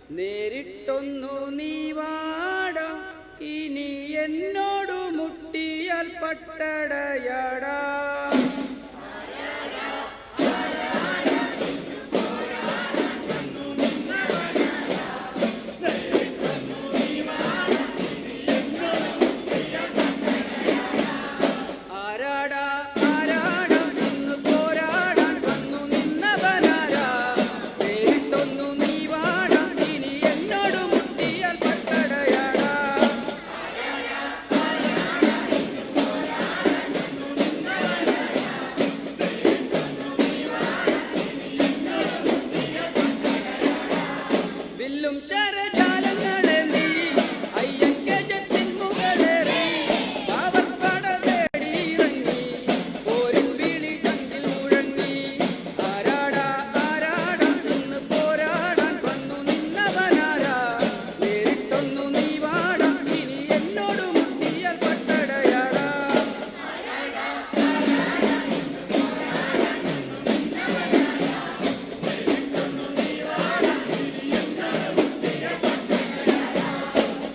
നേരിട്ടൊന്നു നീ വാട, ഇനി എന്നോടു മുട്ടിയാൽ പട്ടടയാടാ.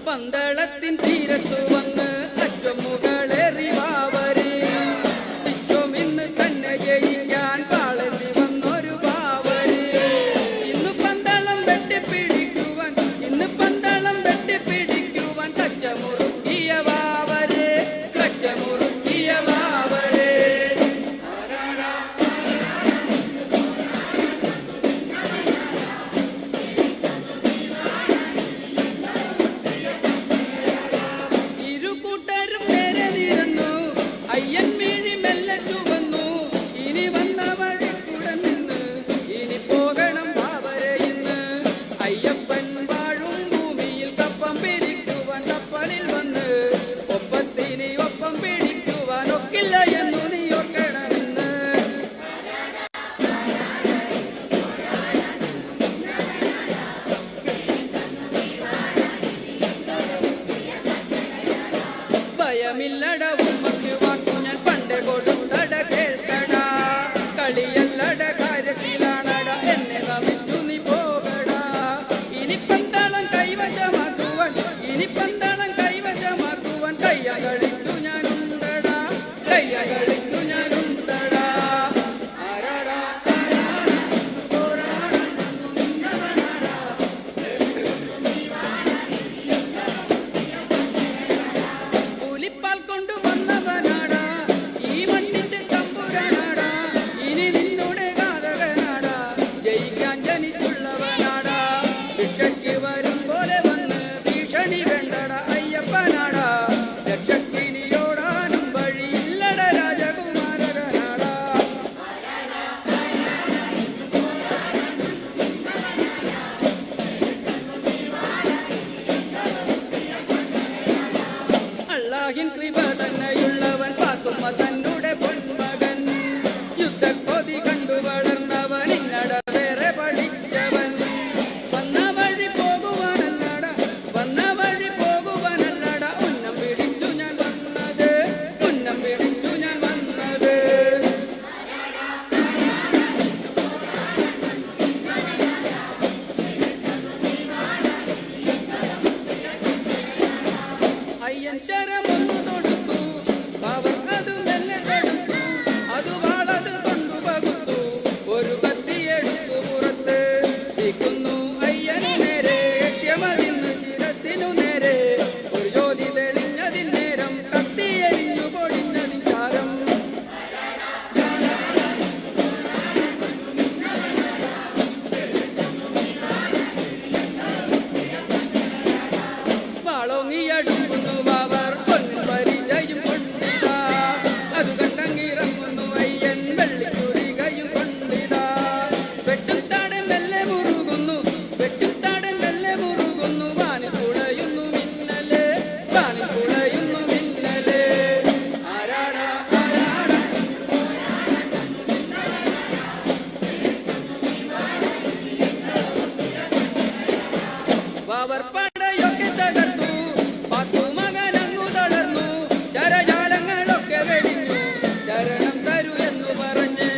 പന്തളത്തിൻ തീരത്തു വന്ന് അറ്റമുകളേറി വാവരെ, ഇന്ന് തന്നെ ജയിക്കാൻ കാളന്തി വന്നൊരു വാവരെ. ഇന്ന് പന്തളം വെട്ടിപ്പിടിക്കുവാൻ, ഇന്ന് പന്തളം വെട്ടിപ്പിടിക്കുവാൻ കച്ചമുറുക്കിയ വാവരെ, കച്ചമുറുക്കിയ വാവരെ. ഭയമില്ലട ഉമ്മക്ക് വാക്കു ഞാൻ പണ്ട് കൊടുത്തട കേൾക്കടാ, കളിയല്ലട കാര്യത്തിലാണട എന്നെ നമിച്ചു നീ പോകടാ. ഇനി പന്തളം കൈവശമാക്കുവാൻ, ഇനി പന്തളം കൈവശമാക്കുവാൻ കയ്യ കളിച്ചു ഞാനുണ്ടടാ, കയ്യ കളിച്ചു ഞാനുണ്ടടാ. ആരാടാ പുലിപ്പാൽ കൊണ്ടുവന്നവനാടാ, ഈ മണ്ണിന്റെ തമ്പുരാനാടാ, ഇനി നിന്നോട് കാതകനാടാ, ജയിക്കാൻ ജനിച്ചുള്ളവനാടാ. ഭിക്ഷയ്ക്ക് വരും പോലെ വന്ന് ഭീഷണി വേണ്ടട അയ്യപ്പനാടാ, രക്ഷക്കിനിയോടാനും വഴിയില്ലട രാജകുമാരനാടാ. അല്ലാഹിൻ കൃപ തന്നെയുള്ളവൻ പാത്തുമ്മ തന്നുടെ പൊന്മകൻ, യുദ്ധക്കൊതി കണ്ടു വളർന്നവൻ, ഇന്നട വേറെ പഠിച്ചവൻ. വന്ന വഴി പോകുവാനല്ലട, വന്ന വഴി പോകുവാനല്ലട ഉന്നം പിടിച്ചു ഞാൻ വന്നത്, ഉന്നം പിടിച്ചു ഞാൻ വന്നത്. അയ്യൻ ശരമൊന്നു തൊടുത്തു, അവർ അത് മെല്ലെ തൊടുത്തു, അത് വാളത് കൊണ്ടു പകുത്തു, ഒരു കത്തിയെടുത്തു പുറത്ത് നിൽക്കുന്നു അയ്യനു നേരെ, ക്ഷമതിന്ന് ശിരത്തിനു നേരെ, ഒരു ജ്യോതി തെളിഞ്ഞതിൻ നേരം കത്തിയെരിഞ്ഞു പൊടിഞ്ഞതിൻ ചാരം. വാളോങ്ങിയടുക്കുന്നു അവർ പൊന്നിൻ പരിചയും കൊണ്ടിതാ, അത് കണ്ടങ്ങിറങ്ങുന്നു അയ്യൻ വെള്ളിക്കുരികയും കൊണ്ടിതാ. വെട്ടുത്താടൻ മെല്ലെ മുറുകുന്നു, വെട്ടുത്താടൻ മെല്ലെ മുറുകുന്നു, വാനിൽ കുളയുന്നു മിന്നലെ, വാനിൽ കുളയുന്നു മിന്നലെ. ആരാടാ ആരാടാ വാവർ പടയൊക്കെ തകർത്തു, പാത്തുമകനങ്ങു തളർന്നു, ചരജാലങ്ങളൊക്കെ വെടിഞ്ഞു, ശരണം തരൂ എന്നു പറഞ്ഞ്.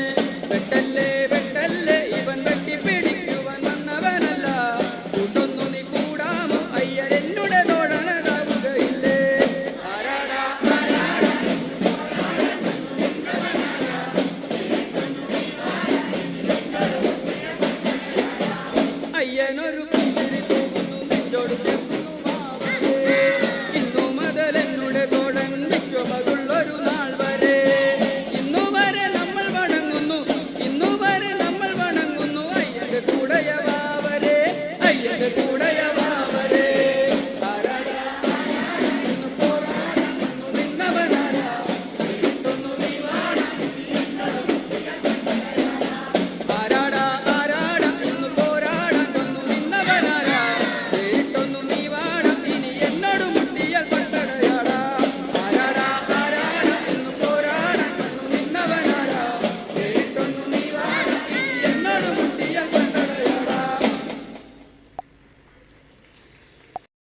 വെട്ടല്ലേ വെട്ടല്ലേ ഇവൻ വെട്ടിപ്പിടിക്കുവാൻ വന്നവനല്ല, കൂട്ടൊന്നു പുഞ്ചിരി തൂകുന്നു നെഞ്ചോട് ചേർത്ത്